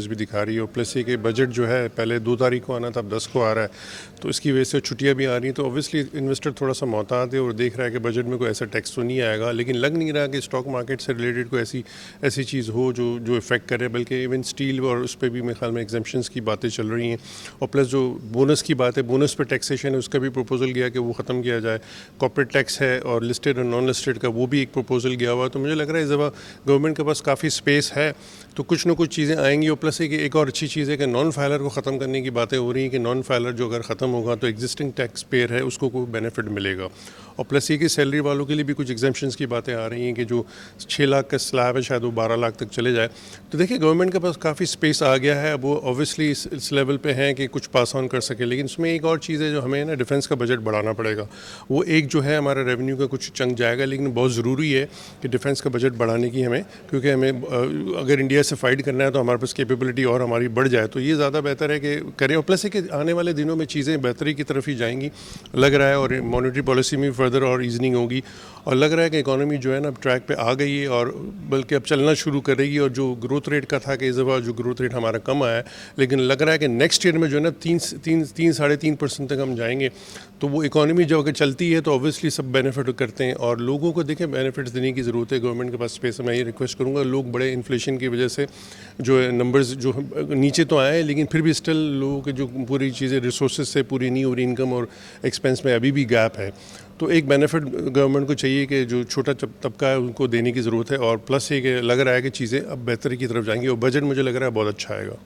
भी दिखा रही है और प्लस ये कि बजट जो है पहले 2 तारीख को आना था, अब 10 को आ रहा है, तो इसकी वजह से छुट्टियां भी आ रही हैं, तो ऑब्वियसली इन्वेस्टर थोड़ा सा मोहतात है और देख रहा है कि बजट में कोई ऐसा टैक्स तो नहीं आएगा, लेकिन लग नहीं रहा कि स्टॉक मार्केट से रिलेटेड कोई ऐसी चीज़ हो जो इफेक्ट करे, बल्कि इवन स्टील और उस पर भी मेरे ख्याल में एग्जाम्पशंस की बातें चल रही हैं। और प्लस जो बोनस की बात है, बोनस पर टैक्सेशन है, उसका भी प्रपोजल गया कि वो ख़त्म किया जाए। कॉर्पोरेट टैक्स है और लिस्टेड और नॉन लिस्टेड का वो भी एक प्रपोजल गया हुआ, तो मुझे लग रहा है इस दफ़ा गवर्नमेंट के पास काफ़ी स्पेस है, तो कुछ ना कुछ चीज़ें आएंगी। और प्लस एक और अच्छी चीज़ है कि नॉन फाइलर को ख़त्म करने की बातें हो रही हैं कि नॉन फाइलर जो अगर ख़त्म होगा तो एग्जिस्टिंग टैक्स पेयर है उसको कोई बेनिफिट मिलेगा। और प्लस ये कि सैलरी वालों के लिए भी कुछ एग्जाम्पशंस की बातें आ रही हैं कि जो 6 लाख का स्लैब है शायद वो 12 लाख तक चले जाए। तो देखिए गवर्नमेंट के पास काफ़ी स्पेस आ गया है, अब वो ऑब्वियसली इस लेवल पे हैं कि कुछ पास ऑन कर सके, लेकिन उसमें एक और चीज़ है जो हमें ना डिफेंस का बजट बढ़ाना पड़ेगा। वो एक जो है हमारा रेवेन्यू का कुछ चंक जाएगा, लेकिन बहुत ज़रूरी है कि डिफेंस का बजट बढ़ाने की हमें, क्योंकि हमें अगर इंडिया से फाइट करना है तो हमारे पास कैपेबिलिटी और हमारी बढ़ जाए, तो ये ज़्यादा बेहतर है कि करें। और प्लस है कि आने वाले दिनों में चीज़ें बेहतरी की तरफ ही जाएंगी लग रहा है, और मॉनेटरी पॉलिसी में फर्दर और ईजनिंग होगी, और लग रहा है कि इकोनॉमी जो है ना ट्रैक पे आ गई है और बल्कि अब चलना शुरू करेगी। और जो ग्रोथ रेट का था कि इस दफ़ा जो ग्रोथ रेट हमारा कम आया है, लेकिन लग रहा है कि नेक्स्ट ईयर में जो है ना 3-3.5% तक हम जाएंगे। तो वो इकोनॉमी जो अगर चलती है तो ऑब्वियसली सब बेनिफिट करते हैं, और लोगों को देखें बेनिफिट्स देने की ज़रूरत है। गवर्नमेंट के पास स्पेस है। मैं ये रिक्वेस्ट करूँगा, लोग बड़े इन्फ्लेशन की वजह से जो है नंबर्स जो नीचे तो आए हैं, लेकिन फिर भी स्टिल लोगों के जो पूरी चीज़ें रिसोर्सेज से पूरी नहीं हो रही, इनकम और एक्सपेंस में अभी भी गैप है। तो एक बेनिफिट गवर्नमेंट को चाहिए कि जो छोटा तबका है उनको देने की ज़रूरत है, और प्लस ये कि लग रहा है कि चीज़ें अब बेहतरी की तरफ जाएंगी, और बजट मुझे लग रहा है बहुत अच्छा आएगा।